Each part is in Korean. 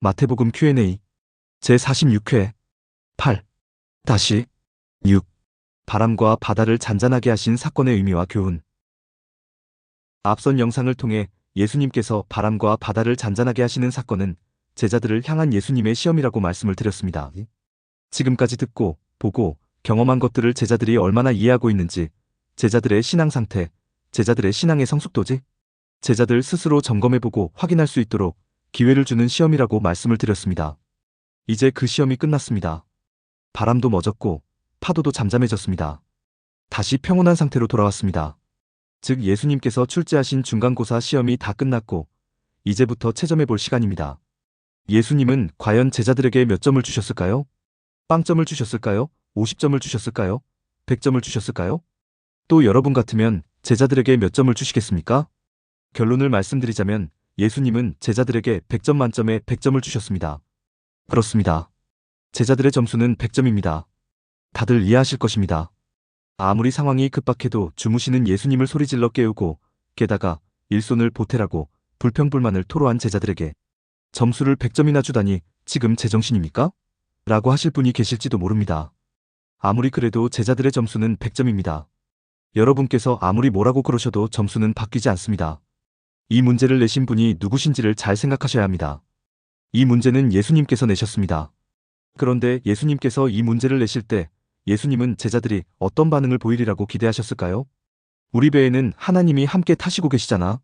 마태복음 Q&A 제46회 8. 6. 바람과 바다를 잔잔하게 하신 사건의 의미와 교훈. 앞선 영상을 통해 예수님께서 바람과 바다를 잔잔하게 하시는 사건은 제자들을 향한 예수님의 시험이라고 말씀을 드렸습니다. 지금까지 듣고, 보고, 경험한 것들을 제자들이 얼마나 이해하고 있는지, 제자들의 신앙 상태, 제자들의 신앙의 성숙도지, 제자들 스스로 점검해보고 확인할 수 있도록 기회를 주는 시험이라고 말씀을 드렸습니다. 이제 그 시험이 끝났습니다. 바람도 멎었고 파도도 잠잠해졌습니다. 다시 평온한 상태로 돌아왔습니다. 즉 예수님께서 출제하신 중간고사 시험이 다 끝났고 이제부터 채점해볼 시간입니다. 예수님은 과연 제자들에게 몇 점을 주셨을까요? 빵점을 주셨을까요? 50점을 주셨을까요? 100점을 주셨을까요? 또 여러분 같으면 제자들에게 몇 점을 주시겠습니까? 결론을 말씀드리자면 예수님은 제자들에게 100점 만점에 100점을 주셨습니다. 그렇습니다. 제자들의 점수는 100점입니다. 다들 이해하실 것입니다. 아무리 상황이 급박해도 주무시는 예수님을 소리질러 깨우고 게다가 일손을 보태라고 불평불만을 토로한 제자들에게 점수를 100점이나 주다니 지금 제정신입니까? 라고 하실 분이 계실지도 모릅니다. 아무리 그래도 제자들의 점수는 100점입니다. 여러분께서 아무리 뭐라고 그러셔도 점수는 바뀌지 않습니다. 이 문제를 내신 분이 누구신지를 잘 생각하셔야 합니다. 이 문제는 예수님께서 내셨습니다. 그런데 예수님께서 이 문제를 내실 때 예수님은 제자들이 어떤 반응을 보이리라고 기대하셨을까요? 우리 배에는 하나님이 함께 타시고 계시잖아.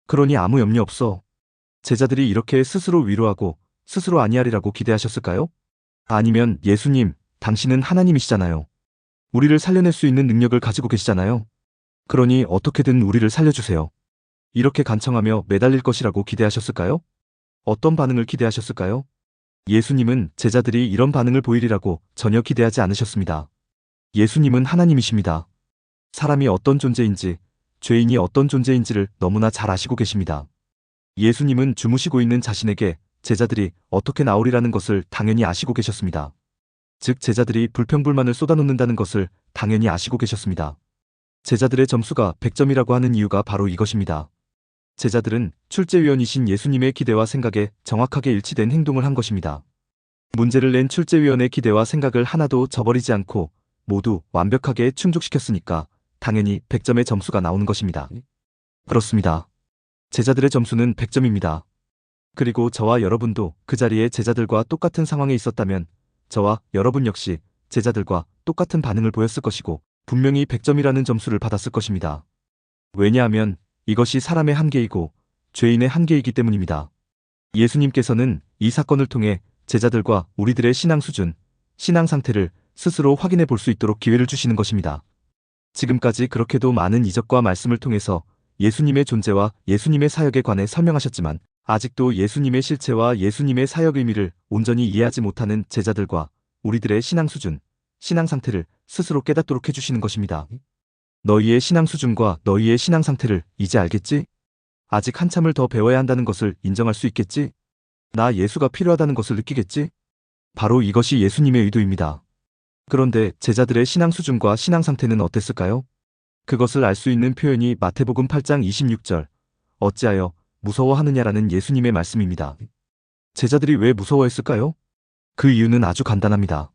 그러니 아무 염려 없어. 제자들이 이렇게 스스로 위로하고 스스로 아니하리라고 기대하셨을까요? 아니면 예수님, 당신은 하나님이시잖아요. 우리를 살려낼 수 있는 능력을 가지고 계시잖아요. 그러니 어떻게든 우리를 살려주세요. 이렇게 간청하며 매달릴 것이라고 기대하셨을까요? 어떤 반응을 기대하셨을까요? 예수님은 제자들이 이런 반응을 보이리라고 전혀 기대하지 않으셨습니다. 예수님은 하나님이십니다. 사람이 어떤 존재인지, 죄인이 어떤 존재인지를 너무나 잘 아시고 계십니다. 예수님은 주무시고 있는 자신에게 제자들이 어떻게 나오리라는 것을 당연히 아시고 계셨습니다. 즉 제자들이 불평불만을 쏟아놓는다는 것을 당연히 아시고 계셨습니다. 제자들의 점수가 100점이라고 하는 이유가 바로 이것입니다. 제자들은 출제위원이신 예수님의 기대와 생각에 정확하게 일치된 행동을 한 것입니다. 문제를 낸 출제위원의 기대와 생각을 하나도 저버리지 않고 모두 완벽하게 충족시켰으니까 당연히 100점의 점수가 나오는 것입니다. 그렇습니다. 제자들의 점수는 100점입니다. 그리고 저와 여러분도 그 자리에 제자들과 똑같은 상황에 있었다면 저와 여러분 역시 제자들과 똑같은 반응을 보였을 것이고 분명히 100점이라는 점수를 받았을 것입니다. 왜냐하면 이것이 사람의 한계이고 죄인의 한계이기 때문입니다. 예수님께서는 이 사건을 통해 제자들과 우리들의 신앙 수준, 신앙 상태를 스스로 확인해 볼 수 있도록 기회를 주시는 것입니다. 지금까지 그렇게도 많은 이적과 말씀을 통해서 예수님의 존재와 예수님의 사역에 관해 설명하셨지만 아직도 예수님의 실체와 예수님의 사역 의미를 온전히 이해하지 못하는 제자들과 우리들의 신앙 수준, 신앙 상태를 스스로 깨닫도록 해주시는 것입니다. 너희의 신앙 수준과 너희의 신앙 상태를 이제 알겠지? 아직 한참을 더 배워야 한다는 것을 인정할 수 있겠지? 나 예수가 필요하다는 것을 느끼겠지? 바로 이것이 예수님의 의도입니다. 그런데 제자들의 신앙 수준과 신앙 상태는 어땠을까요? 그것을 알 수 있는 표현이 마태복음 8장 26절 어찌하여 무서워하느냐라는 예수님의 말씀입니다. 제자들이 왜 무서워했을까요? 그 이유는 아주 간단합니다.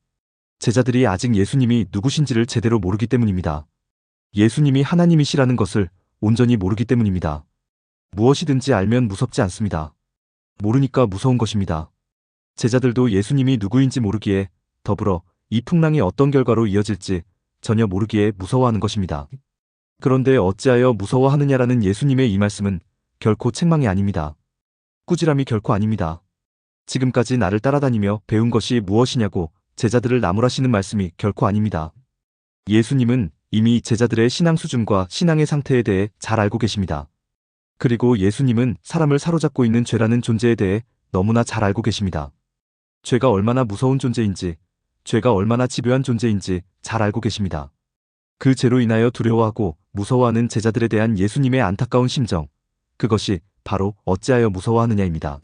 제자들이 아직 예수님이 누구신지를 제대로 모르기 때문입니다. 예수님이 하나님이시라는 것을 온전히 모르기 때문입니다. 무엇이든지 알면 무섭지 않습니다. 모르니까 무서운 것입니다. 제자들도 예수님이 누구인지 모르기에 더불어 이 풍랑이 어떤 결과로 이어질지 전혀 모르기에 무서워하는 것입니다. 그런데 어찌하여 무서워하느냐라는 예수님의 이 말씀은 결코 책망이 아닙니다. 꾸지람이 결코 아닙니다. 지금까지 나를 따라다니며 배운 것이 무엇이냐고 제자들을 나무라시는 말씀이 결코 아닙니다. 예수님은 이미 제자들의 신앙 수준과 신앙의 상태에 대해 잘 알고 계십니다. 그리고 예수님은 사람을 사로잡고 있는 죄라는 존재에 대해 너무나 잘 알고 계십니다. 죄가 얼마나 무서운 존재인지, 죄가 얼마나 집요한 존재인지 잘 알고 계십니다. 그 죄로 인하여 두려워하고 무서워하는 제자들에 대한 예수님의 안타까운 심정, 그것이 바로 어찌하여 무서워하느냐입니다.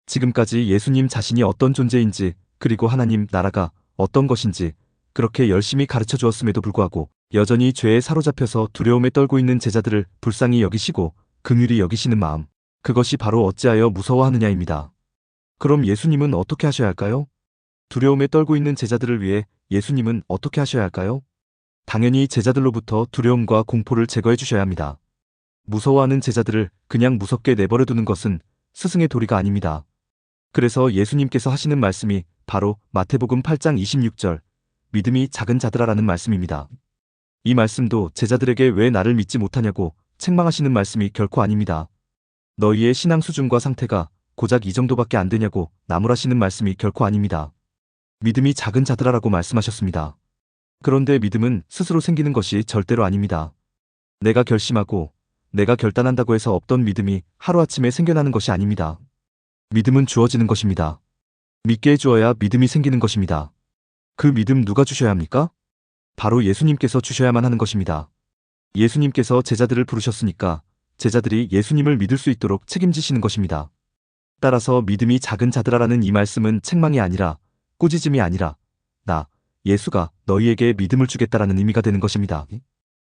지금까지 예수님 자신이 어떤 존재인지 그리고 하나님 나라가 어떤 것인지 그렇게 열심히 가르쳐 주었음에도 불구하고 여전히 죄에 사로잡혀서 두려움에 떨고 있는 제자들을 불쌍히 여기시고 긍휼히 여기시는 마음, 그것이 바로 어찌하여 무서워하느냐입니다. 그럼 예수님은 어떻게 하셔야 할까요? 두려움에 떨고 있는 제자들을 위해 예수님은 어떻게 하셔야 할까요? 당연히 제자들로부터 두려움과 공포를 제거해 주셔야 합니다. 무서워하는 제자들을 그냥 무섭게 내버려 두는 것은 스승의 도리가 아닙니다. 그래서 예수님께서 하시는 말씀이 바로 마태복음 8장 26절, 믿음이 작은 자들아라는 말씀입니다. 이 말씀도 제자들에게 왜 나를 믿지 못하냐고 책망하시는 말씀이 결코 아닙니다. 너희의 신앙 수준과 상태가 고작 이 정도밖에 안 되냐고 나무라시는 말씀이 결코 아닙니다. 믿음이 작은 자들아라고 말씀하셨습니다. 그런데 믿음은 스스로 생기는 것이 절대로 아닙니다. 내가 결심하고 내가 결단한다고 해서 없던 믿음이 하루아침에 생겨나는 것이 아닙니다. 믿음은 주어지는 것입니다. 믿게 해주어야 믿음이 생기는 것입니다. 그 믿음 누가 주셔야 합니까? 바로 예수님께서 주셔야만 하는 것입니다. 예수님께서 제자들을 부르셨으니까 제자들이 예수님을 믿을 수 있도록 책임지시는 것입니다. 따라서 믿음이 작은 자들아라는 이 말씀은 책망이 아니라 꾸짖음이 아니라 나 예수가 너희에게 믿음을 주겠다라는 의미가 되는 것입니다.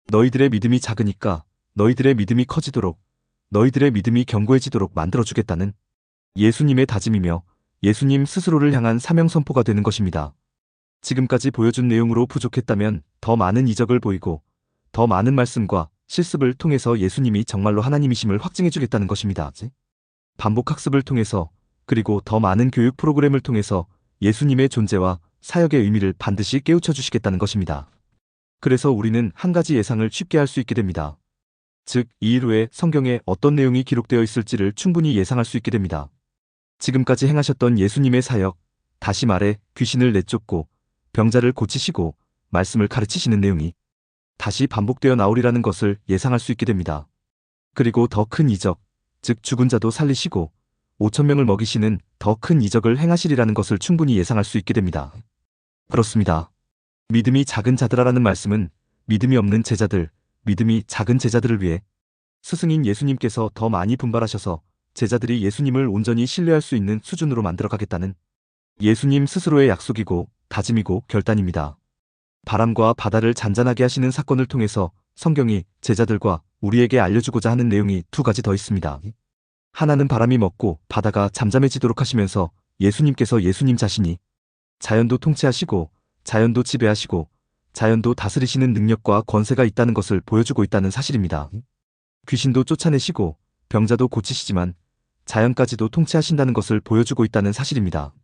너희들의 믿음이 작으니까 너희들의 믿음이 커지도록 너희들의 믿음이 견고해지도록 만들어주겠다는 예수님의 다짐이며 예수님 스스로를 향한 사명 선포가 되는 것입니다. 지금까지 보여준 내용으로 부족했다면 더 많은 이적을 보이고 더 많은 말씀과 실습을 통해서 예수님이 정말로 하나님이심을 확증해주겠다는 것입니다. 반복학습을 통해서 그리고 더 많은 교육 프로그램을 통해서 예수님의 존재와 사역의 의미를 반드시 깨우쳐 주시겠다는 것입니다. 그래서 우리는 한 가지 예상을 쉽게 할 수 있게 됩니다. 즉, 이 일 후에 성경에 어떤 내용이 기록되어 있을지를 충분히 예상할 수 있게 됩니다. 지금까지 행하셨던 예수님의 사역, 다시 말해 귀신을 내쫓고 병자를 고치시고 말씀을 가르치시는 내용이 다시 반복되어 나오리라는 것을 예상할 수 있게 됩니다. 그리고 더 큰 이적, 즉 죽은 자도 살리시고 5,000명을 먹이시는 더 큰 이적을 행하시리라는 것을 충분히 예상할 수 있게 됩니다. 그렇습니다. 믿음이 작은 자들아라는 말씀은 믿음이 없는 제자들, 믿음이 작은 제자들을 위해 스승인 예수님께서 더 많이 분발하셔서 제자들이 예수님을 온전히 신뢰할 수 있는 수준으로 만들어가겠다는 예수님 스스로의 약속이고 다짐이고 결단입니다. 바람과 바다를 잔잔하게 하시는 사건을 통해서 성경이 제자들과 우리에게 알려주고자 하는 내용이 두 가지 더 있습니다. 하나는 바람이 멎고 바다가 잠잠해지도록 하시면서 예수님께서 예수님 자신이 자연도 통치하시고 자연도 지배하시고 자연도 다스리시는 능력과 권세가 있다는 것을 보여주고 있다는 사실입니다. 귀신도 쫓아내시고 병자도 고치시지만 자연까지도 통치하신다는 것을 보여주고 있다는 사실입니다.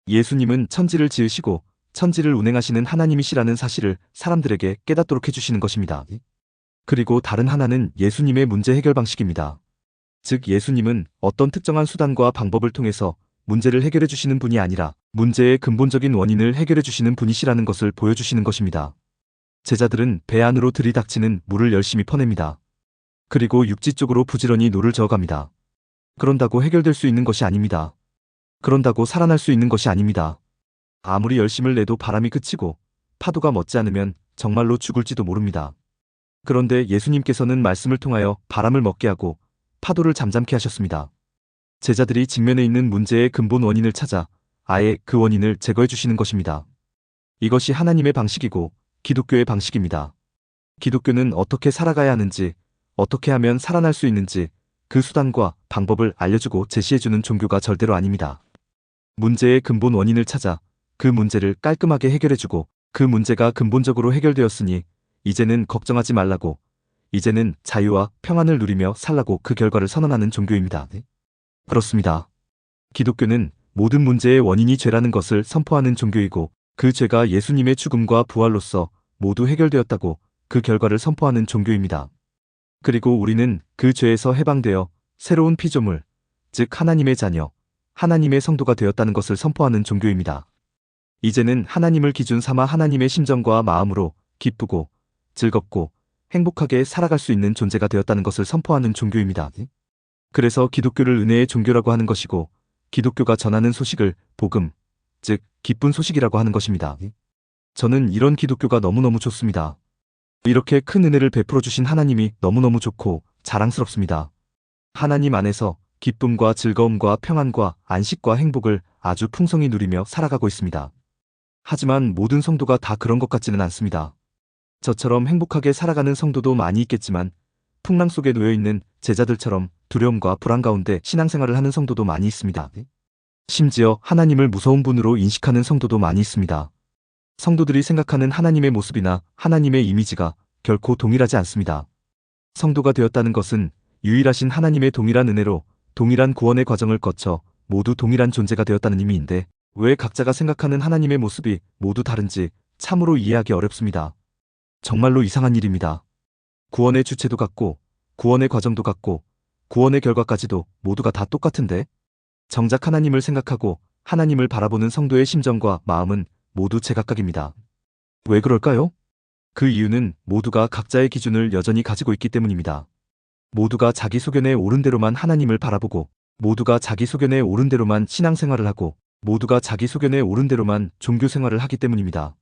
예수님은 천지를 지으시고 천지를 운행하시는 하나님이시라는 사실을 사람들에게 깨닫도록 해주시는 것입니다. 그리고 다른 하나는 예수님의 문제 해결 방식입니다. 즉 예수님은 어떤 특정한 수단과 방법을 통해서 문제를 해결해 주시는 분이 아니라 문제의 근본적인 원인을 해결해 주시는 분이시라는 것을 보여주시는 것입니다. 제자들은 배 안으로 들이닥치는 물을 열심히 퍼냅니다. 그리고 육지 쪽으로 부지런히 노를 저어갑니다. 그런다고 해결될 수 있는 것이 아닙니다. 그런다고 살아날 수 있는 것이 아닙니다. 아무리 열심을 내도 바람이 그치고 파도가 멎지 않으면 정말로 죽을지도 모릅니다. 그런데 예수님께서는 말씀을 통하여 바람을 멎게 하고 파도를 잠잠케 하셨습니다. 제자들이 직면해 있는 문제의 근본 원인을 찾아 아예 그 원인을 제거해 주시는 것입니다. 이것이 하나님의 방식이고 기독교의 방식입니다. 기독교는 어떻게 살아가야 하는지, 어떻게 하면 살아날 수 있는지 그 수단과 방법을 알려주고 제시해주는 종교가 절대로 아닙니다. 문제의 근본 원인을 찾아 그 문제를 깔끔하게 해결해주고 그 문제가 근본적으로 해결되었으니 이제는 걱정하지 말라고, 이제는 자유와 평안을 누리며 살라고 그 결과를 선언하는 종교입니다. 그렇습니다. 기독교는 모든 문제의 원인이 죄라는 것을 선포하는 종교이고 그 죄가 예수님의 죽음과 부활로서 모두 해결되었다고 그 결과를 선포하는 종교입니다. 그리고 우리는 그 죄에서 해방되어 새로운 피조물, 즉 하나님의 자녀, 하나님의 성도가 되었다는 것을 선포하는 종교입니다. 이제는 하나님을 기준 삼아 하나님의 심정과 마음으로 기쁘고 즐겁고 행복하게 살아갈 수 있는 존재가 되었다는 것을 선포하는 종교입니다. 그래서 기독교를 은혜의 종교라고 하는 것이고 기독교가 전하는 소식을 복음, 즉 기쁜 소식이라고 하는 것입니다. 저는 이런 기독교가 너무너무 좋습니다. 이렇게 큰 은혜를 베풀어 주신 하나님이 너무너무 좋고 자랑스럽습니다. 하나님 안에서 기쁨과 즐거움과 평안과 안식과 행복을 아주 풍성히 누리며 살아가고 있습니다. 하지만 모든 성도가 다 그런 것 같지는 않습니다. 저처럼 행복하게 살아가는 성도도 많이 있겠지만 풍랑 속에 놓여있는 제자들처럼 두려움과 불안 가운데 신앙생활을 하는 성도도 많이 있습니다. 심지어 하나님을 무서운 분으로 인식하는 성도도 많이 있습니다. 성도들이 생각하는 하나님의 모습이나 하나님의 이미지가 결코 동일하지 않습니다. 성도가 되었다는 것은 유일하신 하나님의 동일한 은혜로 동일한 구원의 과정을 거쳐 모두 동일한 존재가 되었다는 의미인데 왜 각자가 생각하는 하나님의 모습이 모두 다른지 참으로 이해하기 어렵습니다. 정말로 이상한 일입니다. 구원의 주체도 같고 구원의 과정도 같고 구원의 결과까지도 모두가 다 똑같은데 정작 하나님을 생각하고 하나님을 바라보는 성도의 심정과 마음은 모두 제각각입니다. 왜 그럴까요? 그 이유는 모두가 각자의 기준을 여전히 가지고 있기 때문입니다. 모두가 자기 소견에 옳은 대로만 하나님을 바라보고 모두가 자기 소견에 옳은 대로만 신앙생활을 하고 모두가 자기 소견에 옳은 대로만 종교생활을 하기 때문입니다.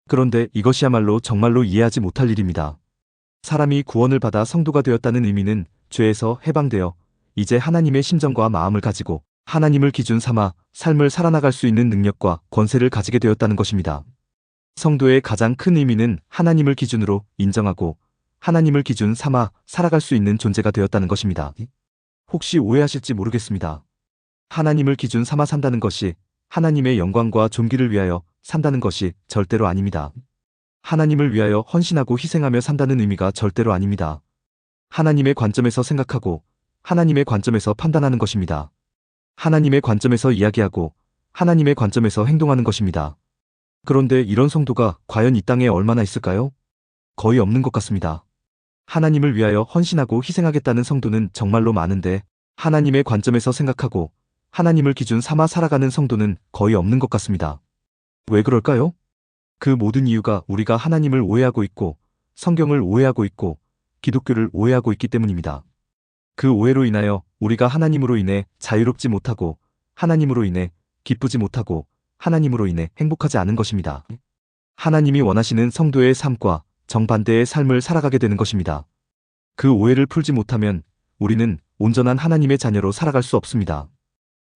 그런데 이것이야말로 정말로 이해하지 못할 일입니다. 사람이 구원을 받아 성도가 되었다는 의미는 죄에서 해방되어 이제 하나님의 심정과 마음을 가지고 하나님을 기준 삼아 삶을 살아나갈 수 있는 능력과 권세를 가지게 되었다는 것입니다. 성도의 가장 큰 의미는 하나님을 기준으로 인정하고 하나님을 기준 삼아 살아갈 수 있는 존재가 되었다는 것입니다. 혹시 오해하실지 모르겠습니다. 하나님을 기준 삼아 산다는 것이 하나님의 영광과 존귀를 위하여 산다는 것이 절대로 아닙니다. 하나님을 위하여 헌신하고 희생하며 산다는 의미가 절대로 아닙니다. 하나님의 관점에서 생각하고 하나님의 관점에서 판단하는 것입니다. 하나님의 관점에서 이야기하고 하나님의 관점에서 행동하는 것입니다. 그런데 이런 성도가 과연 이 땅에 얼마나 있을까요? 거의 없는 것 같습니다. 하나님을 위하여 헌신하고 희생하겠다는 성도는 정말로 많은데 하나님의 관점에서 생각하고 하나님을 기준 삼아 살아가는 성도는 거의 없는 것 같습니다. 왜 그럴까요? 그 모든 이유가 우리가 하나님을 오해하고 있고 성경을 오해하고 있고 기독교를 오해하고 있기 때문입니다. 그 오해로 인하여 우리가 하나님으로 인해 자유롭지 못하고 하나님으로 인해 기쁘지 못하고 하나님으로 인해 행복하지 않은 것입니다. 하나님이 원하시는 성도의 삶과 정반대의 삶을 살아가게 되는 것입니다. 그 오해를 풀지 못하면 우리는 온전한 하나님의 자녀로 살아갈 수 없습니다.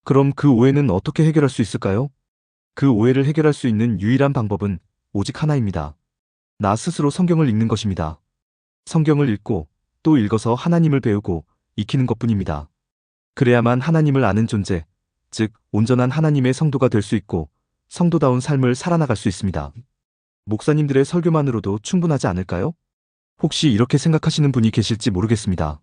그럼 그 오해는 어떻게 해결할 수 있을까요? 그 오해를 해결할 수 있는 유일한 방법은 오직 하나입니다. 나 스스로 성경을 읽는 것입니다. 성경을 읽고 또 읽어서 하나님을 배우고 익히는 것뿐입니다. 그래야만 하나님을 아는 존재, 즉 온전한 하나님의 성도가 될 수 있고 성도다운 삶을 살아나갈 수 있습니다. 목사님들의 설교만으로도 충분하지 않을까요? 혹시 이렇게 생각하시는 분이 계실지 모르겠습니다.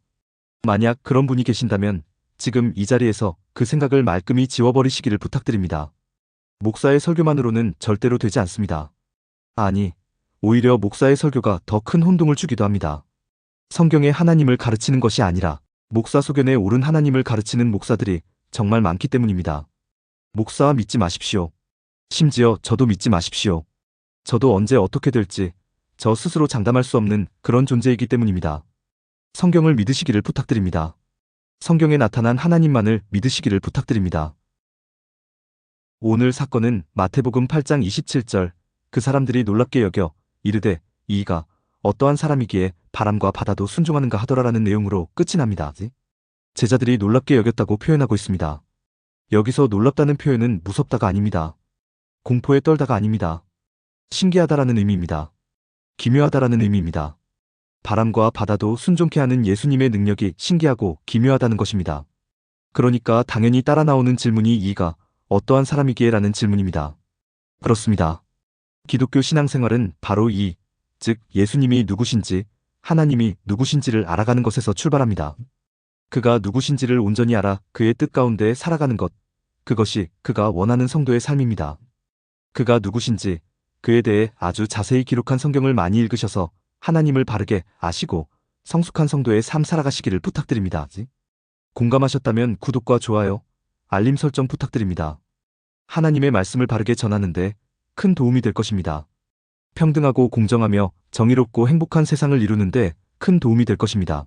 만약 그런 분이 계신다면 지금 이 자리에서 그 생각을 말끔히 지워버리시기를 부탁드립니다. 목사의 설교만으로는 절대로 되지 않습니다. 아니, 오히려 목사의 설교가 더 큰 혼동을 주기도 합니다. 성경의 하나님을 가르치는 것이 아니라 목사 소견에 옳은 하나님을 가르치는 목사들이 정말 많기 때문입니다. 목사 믿지 마십시오. 심지어 저도 믿지 마십시오. 저도 언제 어떻게 될지 저 스스로 장담할 수 없는 그런 존재이기 때문입니다. 성경을 믿으시기를 부탁드립니다. 성경에 나타난 하나님만을 믿으시기를 부탁드립니다. 오늘 사건은 마태복음 8장 27절 그 사람들이 놀랍게 여겨 이르되 이가 어떠한 사람이기에 바람과 바다도 순종하는가 하더라라는 내용으로 끝이 납니다. 제자들이 놀랍게 여겼다고 표현하고 있습니다. 여기서 놀랍다는 표현은 무섭다가 아닙니다. 공포에 떨다가 아닙니다. 신기하다라는 의미입니다. 기묘하다라는 의미입니다. 바람과 바다도 순종케 하는 예수님의 능력이 신기하고 기묘하다는 것입니다. 그러니까 당연히 따라 나오는 질문이 이가 어떠한 사람이기에 라는 질문입니다. 그렇습니다. 기독교 신앙생활은 바로 즉 예수님이 누구신지 하나님이 누구신지를 알아가는 것에서 출발합니다. 그가 누구신지를 온전히 알아 그의 뜻 가운데 살아가는 것, 그것이 그가 원하는 성도의 삶입니다. 그가 누구신지 그에 대해 아주 자세히 기록한 성경을 많이 읽으셔서 하나님을 바르게 아시고 성숙한 성도의 삶 살아가시기를 부탁드립니다. 공감하셨다면 구독과 좋아요, 알림 설정 부탁드립니다. 하나님의 말씀을 바르게 전하는데 큰 도움이 될 것입니다. 평등하고 공정하며 정의롭고 행복한 세상을 이루는데 큰 도움이 될 것입니다.